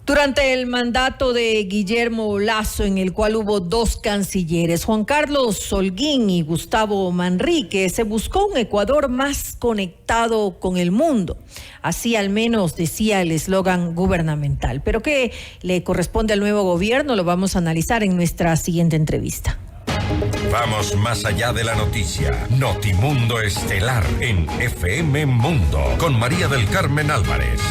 Durante el mandato de Guillermo Lasso, en el cual hubo dos cancilleres, Juan Carlos Holguín y Gustavo Manrique, se buscó un Ecuador más conectado con el mundo. Así al menos decía el eslogan gubernamental. Pero ¿qué le corresponde al nuevo gobierno? Lo vamos a analizar en nuestra siguiente entrevista. Vamos más allá de la noticia. Notimundo Estelar en FM Mundo con María del Carmen Álvarez.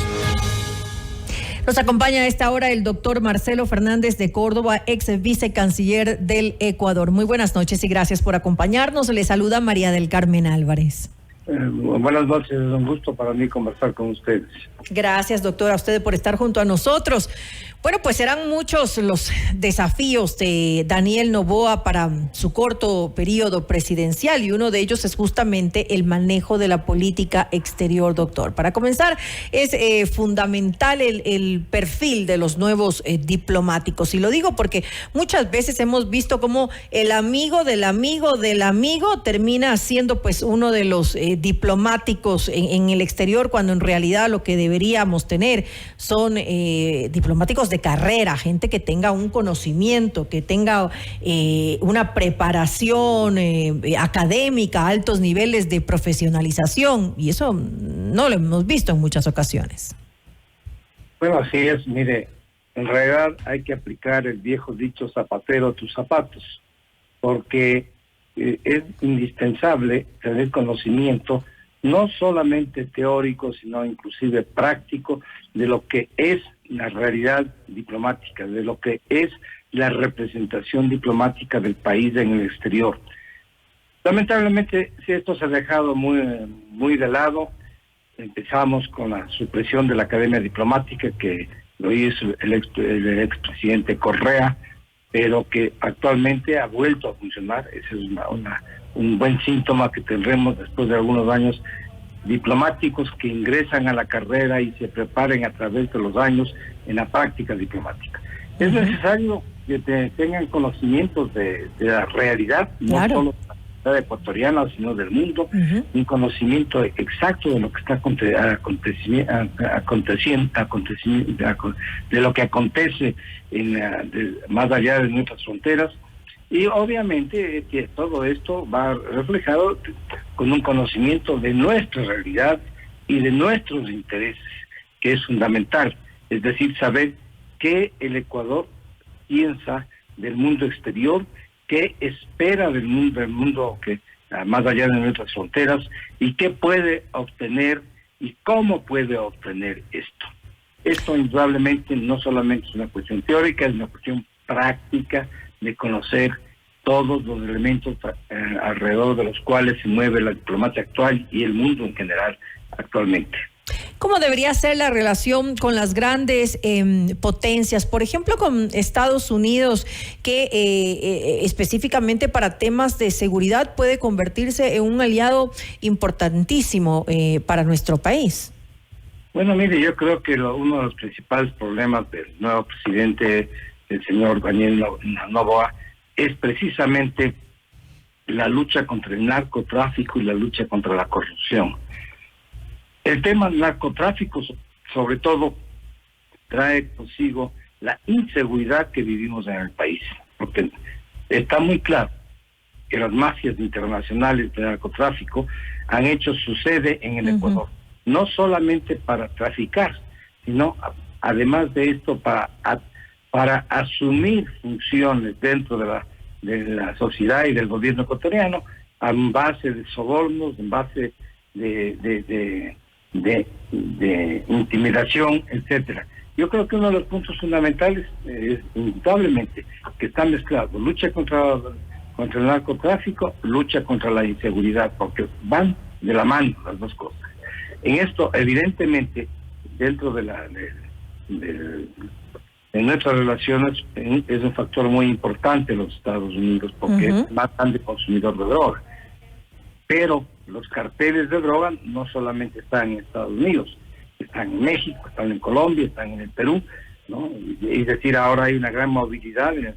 Nos acompaña a esta hora el doctor Marcelo Fernández de Córdoba, ex vicecanciller del Ecuador. Muy buenas noches y gracias por acompañarnos. Le saluda María del Carmen Álvarez. Buenas noches, es un gusto para mí conversar con ustedes. Gracias, doctor, a usted por estar junto a nosotros. Bueno, pues serán muchos los desafíos de Daniel Noboa para su corto periodo presidencial y uno de ellos es justamente el manejo de la política exterior, doctor. Para comenzar, es fundamental el perfil de los nuevos diplomáticos. Y lo digo porque muchas veces hemos visto cómo el amigo del amigo del amigo termina siendo pues uno de los diplomáticos en el exterior, cuando en realidad lo que deberíamos tener son diplomáticos de carrera, gente que tenga un conocimiento, que tenga una preparación académica, altos niveles de profesionalización, y eso no lo hemos visto en muchas ocasiones. Bueno, así es, mire, en realidad hay que aplicar el viejo dicho zapatero a tus zapatos, porque es indispensable tener conocimiento no solamente teórico, sino inclusive práctico de lo que es la realidad diplomática, de lo que es la representación diplomática del país en el exterior. Lamentablemente, si esto se ha dejado muy de lado. Empezamos con la supresión de la Academia Diplomática, que lo hizo el expresidente Correa, pero que actualmente ha vuelto a funcionar. Ese es un buen síntoma que tendremos después de algunos años diplomáticos que ingresan a la carrera y se preparen a través de los años en la práctica diplomática. Es necesario que tengan conocimientos de la realidad, no solo de la realidad ecuatoriana, sino del mundo, un conocimiento exacto de lo que está aconteciendo, de lo que acontece más allá de nuestras fronteras. Y obviamente que todo esto va reflejado con un conocimiento de nuestra realidad y de nuestros intereses, que es fundamental. Es decir, saber qué el Ecuador piensa del mundo exterior, qué espera del mundo que más allá de nuestras fronteras, y qué puede obtener y cómo puede obtener esto. Esto indudablemente no solamente es una cuestión teórica, es una cuestión práctica de conocer todos los elementos alrededor de los cuales se mueve la diplomacia actual y el mundo en general actualmente. ¿Cómo debería ser la relación con las grandes potencias? Por ejemplo, con Estados Unidos, que específicamente para temas de seguridad puede convertirse en un aliado importantísimo para nuestro país. Bueno, mire, yo creo que uno de los principales problemas del nuevo presidente, el señor Daniel Noboa, es precisamente la lucha contra el narcotráfico y la lucha contra la corrupción. El tema del narcotráfico, sobre todo, trae consigo la inseguridad que vivimos en el país, porque está muy claro que las mafias internacionales de narcotráfico han hecho su sede en el Ecuador, no solamente para traficar, sino además de esto para asumir funciones dentro de la sociedad y del gobierno ecuatoriano en base de sobornos, en base de intimidación, etcétera. Yo creo que uno de los puntos fundamentales es indudablemente que están mezclados: lucha contra el narcotráfico, lucha contra la inseguridad, porque van de la mano las dos cosas. En esto, evidentemente, dentro de nuestras relaciones es un factor muy importante los Estados Unidos, porque es más grande consumidor de droga. Pero los carteles de droga no solamente están en Estados Unidos, están en México, están en Colombia, están en el Perú, ¿no? Es decir, ahora hay una gran movilidad en el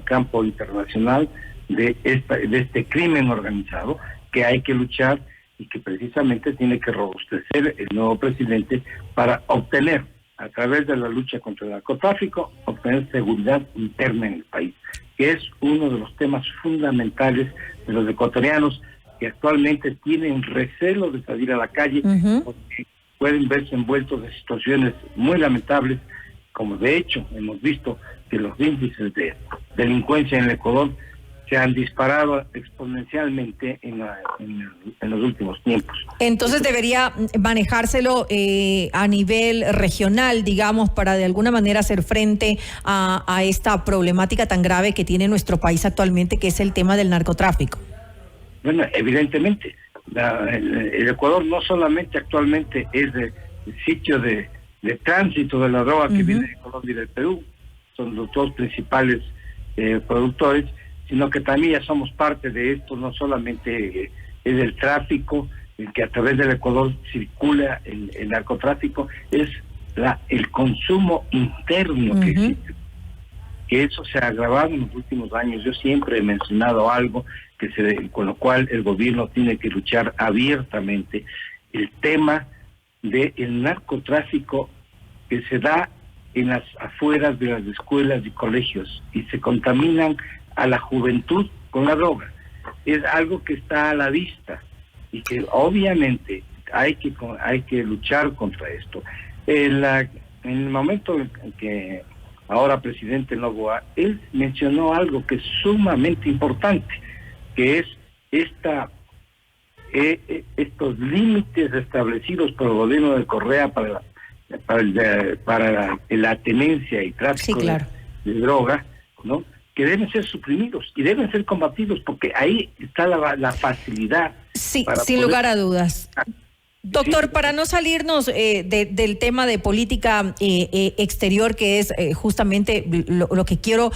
campo internacional de este crimen organizado que hay que luchar y que precisamente tiene que robustecer el nuevo presidente para obtener a través de la lucha contra el narcotráfico, obtener seguridad interna en el país, que es uno de los temas fundamentales de los ecuatorianos que actualmente tienen recelo de salir a la calle porque pueden verse envueltos en situaciones muy lamentables, como de hecho hemos visto que los índices de delincuencia en el Ecuador se han disparado exponencialmente en los últimos tiempos. Entonces debería manejárselo a nivel regional, digamos, para de alguna manera hacer frente a esta problemática tan grave que tiene nuestro país actualmente, que es el tema del narcotráfico. Bueno, evidentemente, el Ecuador no solamente actualmente es el sitio de tránsito de la droga que viene de Colombia y del Perú, son los dos principales productores, sino que también ya somos parte de esto. No solamente es el tráfico, el que a través del Ecuador circula el narcotráfico, es el consumo interno que existe. Que eso se ha agravado en los últimos años. Yo siempre he mencionado algo con lo cual el gobierno tiene que luchar abiertamente, el tema del narcotráfico que se da en las afueras de las escuelas y colegios y se contaminan a la juventud con la droga. Es algo que está a la vista y que obviamente hay que luchar contra esto. En el momento en que ahora presidente Noboa, él mencionó algo que es sumamente importante, que es estos límites establecidos por el gobierno de Correa para la tenencia y tráfico de droga, ¿no? Que deben ser suprimidos y deben ser combatidos, porque ahí está la facilidad. Sí, sin lugar a dudas. Doctor, para no salirnos del tema de política exterior, que es justamente lo que quiero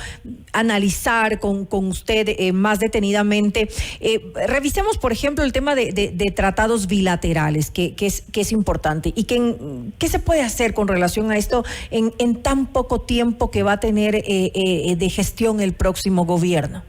analizar con usted más detenidamente, revisemos, por ejemplo, el tema de tratados bilaterales, que es importante. ¿Y qué se puede hacer con relación a esto en tan poco tiempo que va a tener de gestión el próximo gobierno?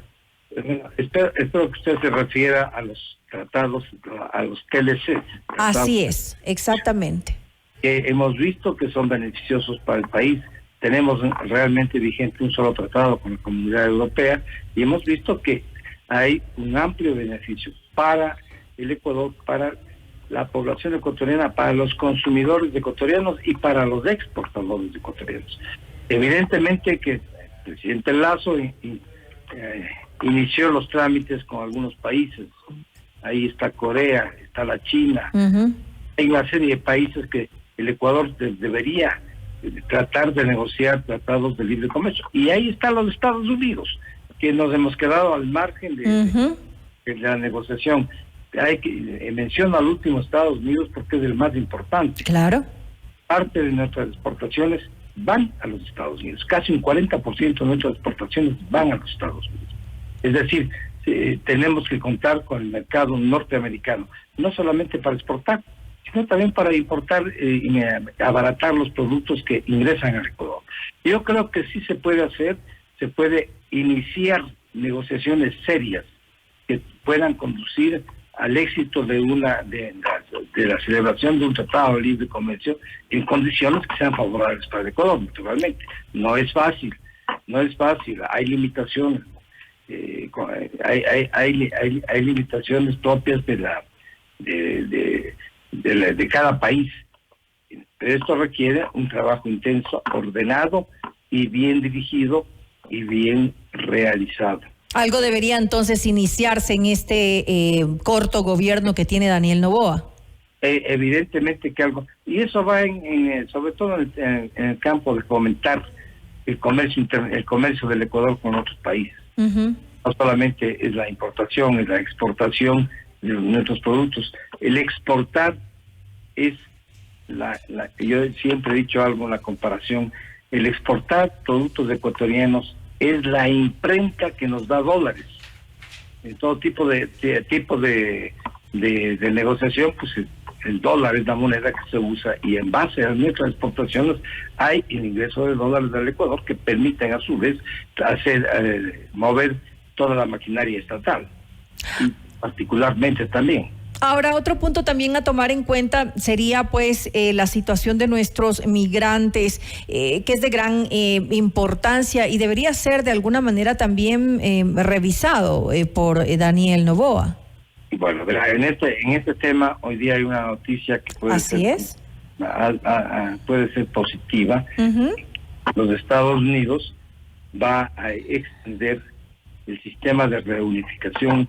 Bueno, espero que usted se refiera a los tratados, a los TLC. Así es, exactamente. Que hemos visto que son beneficiosos para el país. Tenemos realmente vigente un solo tratado con la Comunidad Europea y hemos visto que hay un amplio beneficio para el Ecuador, para la población ecuatoriana, para los consumidores ecuatorianos y para los exportadores ecuatorianos. Evidentemente que el presidente Lazo inició los trámites con algunos países. Ahí está Corea, está la China. Hay una serie de países que el Ecuador debería tratar de negociar tratados de libre comercio. Y ahí están los Estados Unidos, que nos hemos quedado al margen de la negociación. Menciono al último Estados Unidos porque es el más importante. Claro. Parte de nuestras exportaciones van a los Estados Unidos. Casi un 40% de nuestras exportaciones van a los Estados Unidos. Es decir, tenemos que contar con el mercado norteamericano, no solamente para exportar, sino también para importar y abaratar los productos que ingresan al Ecuador. Yo creo que sí se puede hacer, se puede iniciar negociaciones serias que puedan conducir al éxito de la celebración de un tratado de libre comercio en condiciones que sean favorables para el Ecuador, naturalmente. No es fácil, hay limitaciones. Hay limitaciones propias de cada país. Pero esto requiere un trabajo intenso, ordenado y bien dirigido y bien realizado. Algo debería entonces iniciarse en este corto gobierno que tiene Daniel Noboa. Evidentemente que algo, y eso va sobre todo en el campo de fomentar el comercio del Ecuador con otros países. No solamente es la importación, es la exportación de nuestros productos. El exportar es yo siempre he dicho algo en la comparación, el exportar productos ecuatorianos es la imprenta que nos da dólares. En todo tipo de negociación, pues el dólar es la moneda que se usa y en base a nuestras exportaciones hay el ingreso de dólares del Ecuador que permiten a su vez mover toda la maquinaria estatal, y particularmente también. Ahora, otro punto también a tomar en cuenta sería pues la situación de nuestros migrantes, que es de gran importancia y debería ser de alguna manera también revisado por Daniel Noboa. Bueno, en este tema hoy día hay una noticia que puede puede ser positiva. Uh-huh. Los Estados Unidos va a extender el sistema de reunificación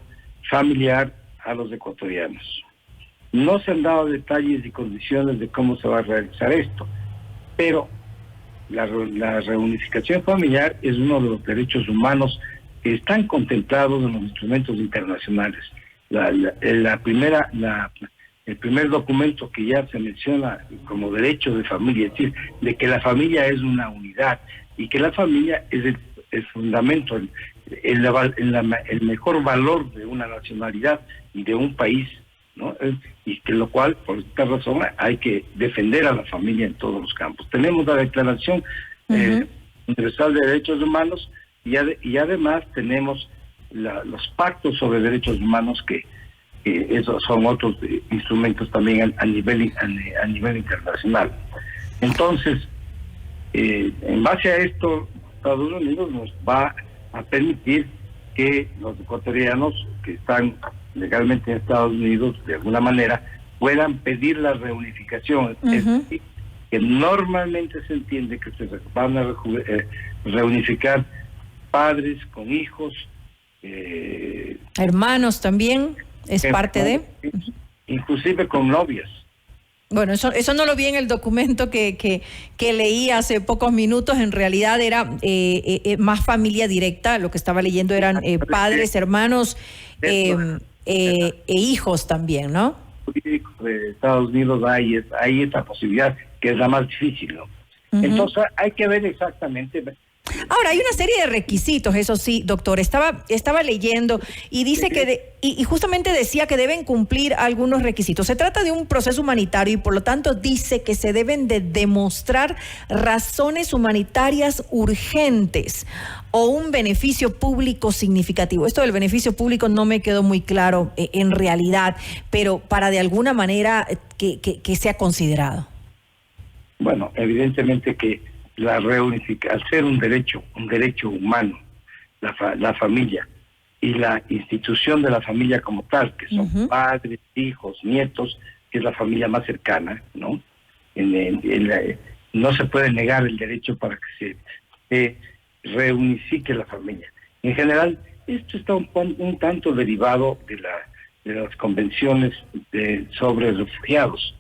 familiar a los ecuatorianos. No se han dado detalles y condiciones de cómo se va a realizar esto, pero la reunificación familiar es uno de los derechos humanos que están contemplados en los instrumentos internacionales. El primer documento que ya se menciona como derecho de familia, es decir, de que la familia es una unidad y que la familia es el fundamento, el mejor valor de una nacionalidad y de un país, ¿no? Y que lo cual, por esta razón, hay que defender a la familia en todos los campos. Tenemos la Declaración Universal de Derechos Humanos y además tenemos los pactos sobre derechos humanos que esos son otros instrumentos también a nivel internacional. Entonces, en base a esto, Estados Unidos nos va a permitir que los ecuatorianos que están legalmente en Estados Unidos, de alguna manera, puedan pedir la reunificación. Es decir, que normalmente se entiende que se van a reunificar padres con hijos, hermanos también, es parte de... Inclusive con novias. Bueno, eso no lo vi en el documento que leí hace pocos minutos. En realidad era más familia directa. Lo que estaba leyendo eran padres, hermanos e hijos también, ¿no? De Estados Unidos hay esta posibilidad que es la más difícil, ¿no? Entonces hay que ver exactamente. Ahora, hay una serie de requisitos, eso sí, doctor. Estaba leyendo y dice y justamente decía que deben cumplir algunos requisitos. Se trata de un proceso humanitario y por lo tanto dice que se deben de demostrar razones humanitarias urgentes o un beneficio público significativo. Esto del beneficio público no me quedó muy claro en realidad, pero para de alguna manera que sea considerado. Bueno, evidentemente que la reunificación, al ser un derecho humano, la familia y la institución de la familia como tal, que son padres, hijos, nietos, que es la familia más cercana, ¿no? No se puede negar el derecho para que se reunifique la familia. En general, esto está un tanto derivado de las convenciones sobre refugiados,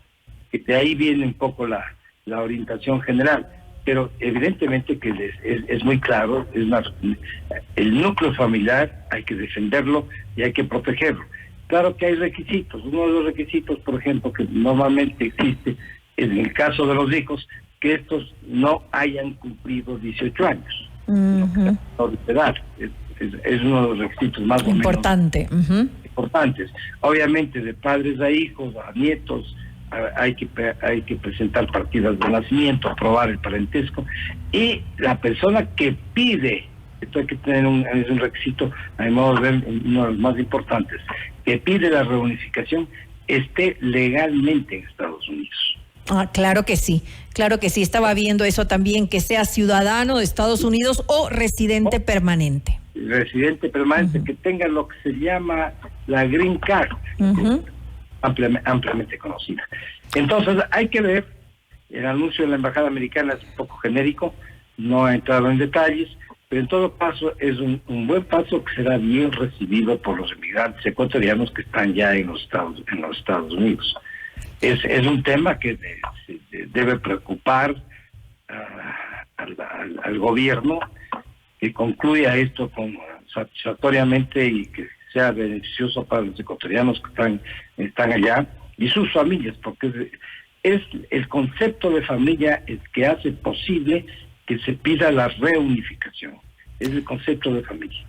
que de ahí viene un poco la orientación general. Pero evidentemente que es muy claro, el núcleo familiar hay que defenderlo y hay que protegerlo. Claro que hay requisitos. Uno de los requisitos, por ejemplo, que normalmente existe en el caso de los hijos, que estos no hayan cumplido 18 años. De edad. Es uno de los requisitos más o menos importantes. Obviamente, de padres a hijos, a nietos, hay que presentar partidas de nacimiento, aprobar el parentesco, y la persona que pide, esto hay que tener es un requisito, a mi modo de ver, uno de los más importantes, que pide la reunificación, esté legalmente en Estados Unidos. Claro que sí, estaba viendo eso también, que sea ciudadano de Estados Unidos o residente permanente. Residente permanente, que tenga lo que se llama la Green Card, ampliamente conocida. Entonces hay que ver, el anuncio de la Embajada Americana es un poco genérico, no ha entrado en detalles, pero en todo caso es un buen paso que será bien recibido por los inmigrantes ecuatorianos que están ya en los Estados Unidos. Es un tema que debe preocupar al gobierno, que concluya esto satisfactoriamente y que sea beneficioso para los ecuatorianos que están allá y sus familias, porque es el concepto de familia el que hace posible que se pida la reunificación. Es el concepto de familia.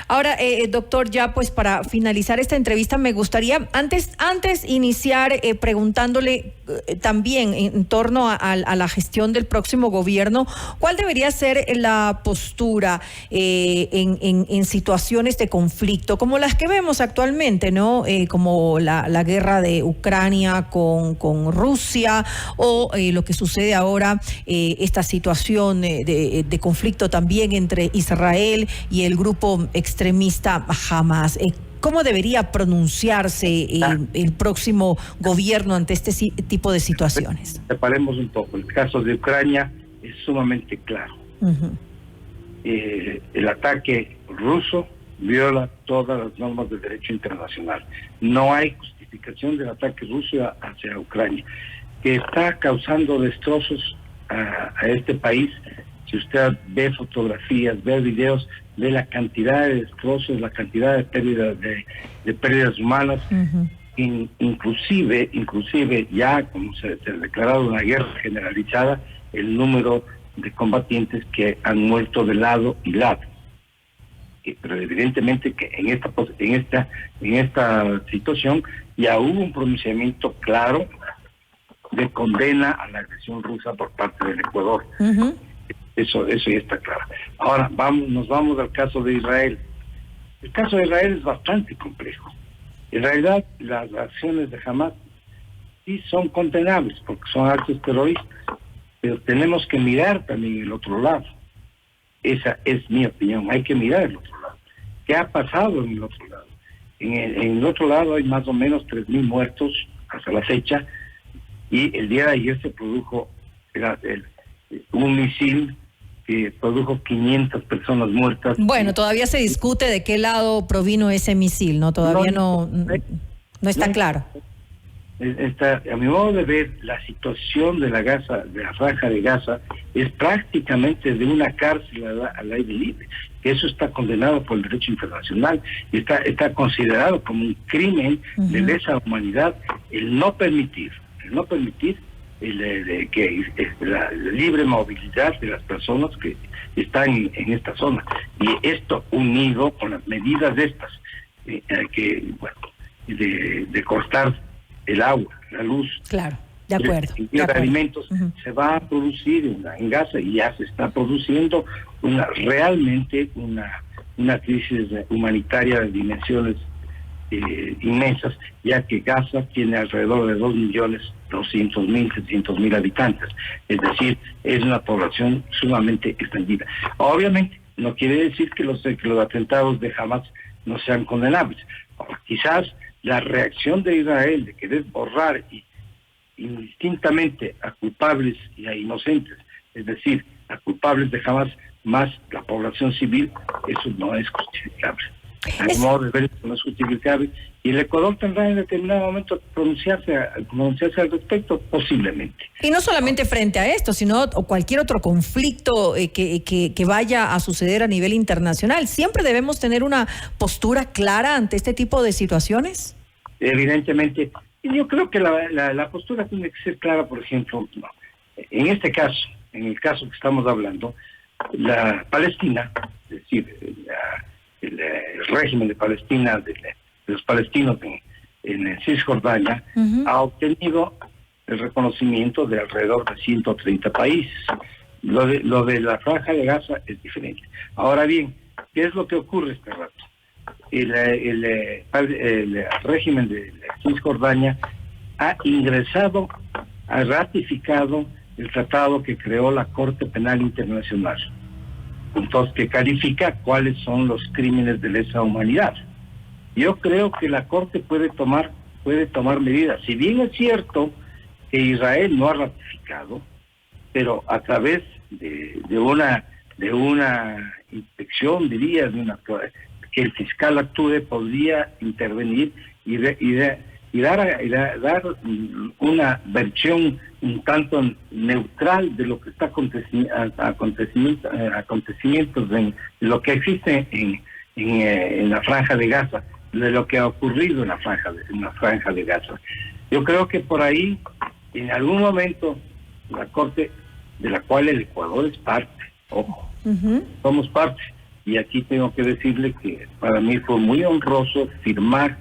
Ahora, doctor, ya pues para finalizar esta entrevista me gustaría antes iniciar preguntándole también en torno a la gestión del próximo gobierno, ¿cuál debería ser la postura en situaciones de conflicto como las que vemos actualmente, ¿no? Como la guerra de Ucrania con Rusia o lo que sucede ahora, esta situación de conflicto también entre Israel y el grupo extremista Hamas? ¿Cómo debería pronunciarse el próximo gobierno ante este tipo de situaciones? Separemos un poco. El caso de Ucrania es sumamente claro. Uh-huh. El ataque ruso viola todas las normas del derecho internacional. No hay justificación del ataque ruso hacia Ucrania, que está causando destrozos a este país. Si usted ve fotografías, ve videos, ve la cantidad de destrozos, la cantidad de pérdidas humanas, uh-huh. Inclusive ya como se ha declarado una guerra generalizada, el número de combatientes que han muerto de lado y lado. Pero evidentemente que en esta situación ya hubo un pronunciamiento claro de condena a la agresión rusa por parte del Ecuador. Uh-huh. Eso ya está claro. Ahora nos vamos al caso de Israel. El caso de Israel es bastante complejo. En realidad, las acciones de Hamas sí son condenables porque son actos terroristas, pero tenemos que mirar también el otro lado. Esa es mi opinión. Hay que mirar el otro lado. ¿Qué ha pasado en el otro lado? En el otro lado hay más o menos 3.000 muertos hasta la fecha, y el día de ayer se produjo un misil que produjo 500 personas muertas. Bueno, todavía se discute de qué lado provino ese misil, ¿no? Todavía no está claro. A mi modo de ver, la situación de la franja de Gaza es prácticamente de una cárcel al aire libre, que eso está condenado por el derecho internacional y está considerado como un crimen uh-huh. de lesa humanidad el no permitir la libre movilidad de las personas que están en esta zona. Y esto unido con las medidas de cortar el agua, la luz, claro, de acuerdo, de alimentos, uh-huh. se va a producir en Gaza, y ya se está produciendo realmente una crisis humanitaria de dimensiones inmensas, ya que Gaza tiene alrededor de 2.200.000, 300.000 habitantes, es decir, es una población sumamente extendida. Obviamente no quiere decir que los atentados de Hamas no sean condenables. Ahora, quizás la reacción de Israel de querer borrar indistintamente a culpables y a inocentes, es decir, a culpables de Hamas más la población civil, eso no es justificable. A mi modo de ver, eso no es justificable, y el Ecuador tendrá en determinado momento pronunciarse al respecto, posiblemente. Y no solamente frente a esto, sino cualquier otro conflicto que vaya a suceder a nivel internacional. ¿Siempre debemos tener una postura clara ante este tipo de situaciones? Evidentemente. Yo creo que la postura tiene que ser clara. Por ejemplo, en este caso, en el caso que estamos hablando, la Palestina, es decir, el régimen de Palestina, de los palestinos en Cisjordania, uh-huh. ha obtenido el reconocimiento de alrededor de 130 países. Lo de la franja de Gaza es diferente. Ahora bien, ¿qué es lo que ocurre este rato? El régimen de Cisjordania ha ratificado el tratado que creó la Corte Penal Internacional, entonces que califica cuáles son los crímenes de lesa humanidad. Yo creo que la Corte puede tomar medidas. Si bien es cierto que Israel no ha ratificado, pero a través de una inspección, diría, que el fiscal actúe, podría intervenir y dar una versión un tanto neutral de lo que está acontecimientos de lo que existe en la franja de Gaza, de lo que ha ocurrido en la franja de Gaza. Yo creo que por ahí, en algún momento, la Corte, de la cual el Ecuador es parte, ojo, uh-huh. somos parte, y aquí tengo que decirle que para mí fue muy honroso firmar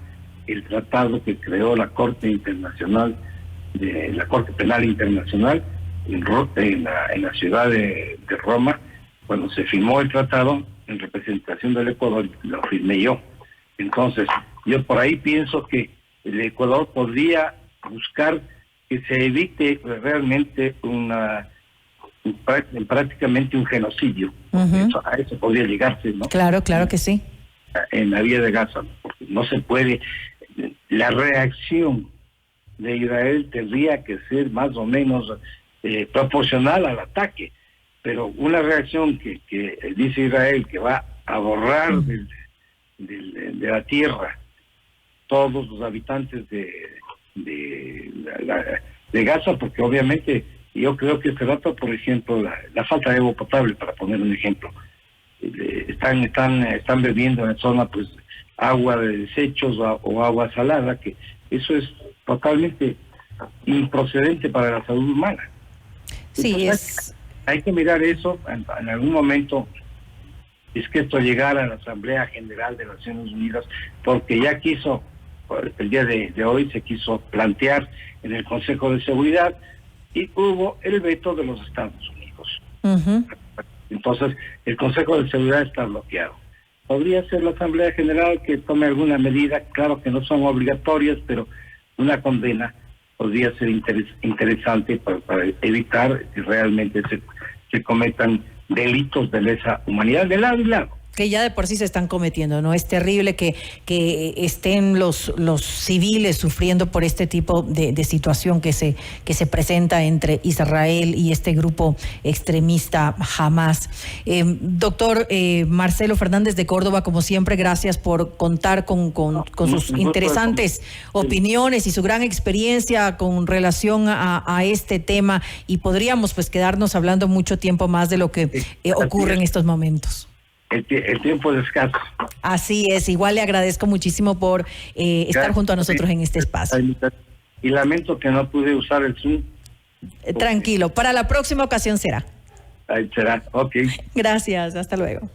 el tratado que creó la Corte Internacional de la Corte Penal Internacional en la ciudad de Roma, cuando se firmó el tratado en representación del Ecuador, lo firmé yo. Entonces, yo por ahí pienso que el Ecuador podría buscar que se evite realmente prácticamente un genocidio. A eso podría llegarse, ¿no? Claro que sí. En la vía de Gaza, porque no se puede. La reacción de Israel tendría que ser más o menos proporcional al ataque, pero una reacción que dice Israel que va a borrar de la tierra todos los habitantes de Gaza, porque obviamente yo creo que se trata, por ejemplo, la falta de agua potable, para poner un ejemplo. Están bebiendo en la zona pues agua de desechos o agua salada, que eso es totalmente improcedente para la salud humana. Sí, entonces, hay que mirar eso en algún momento. Es que esto llegara a la Asamblea General de Naciones Unidas, porque ya el día de hoy se quiso plantear en el Consejo de Seguridad y hubo el veto de los Estados Unidos. Entonces, el Consejo de Seguridad está bloqueado. Podría ser la Asamblea General que tome alguna medida, claro que no son obligatorias, pero una condena podría ser interesante para evitar que realmente se cometan delitos de lesa humanidad de lado y lado. Que ya de por sí se están cometiendo, ¿no? Es terrible que estén los civiles sufriendo por este tipo de situación que se presenta entre Israel y este grupo extremista Hamas. Doctor Marcelo Fernández de Córdoba, como siempre, gracias por contar con sus interesantes opiniones y su gran experiencia con relación a este tema, y podríamos pues quedarnos hablando mucho tiempo más de lo que ocurre en estos momentos. El tiempo es escaso. Así es, igual le agradezco muchísimo por estar junto a nosotros en este espacio. Y lamento que no pude usar el Zoom. Tranquilo, para la próxima ocasión será. Ahí será, ok. Gracias, hasta luego.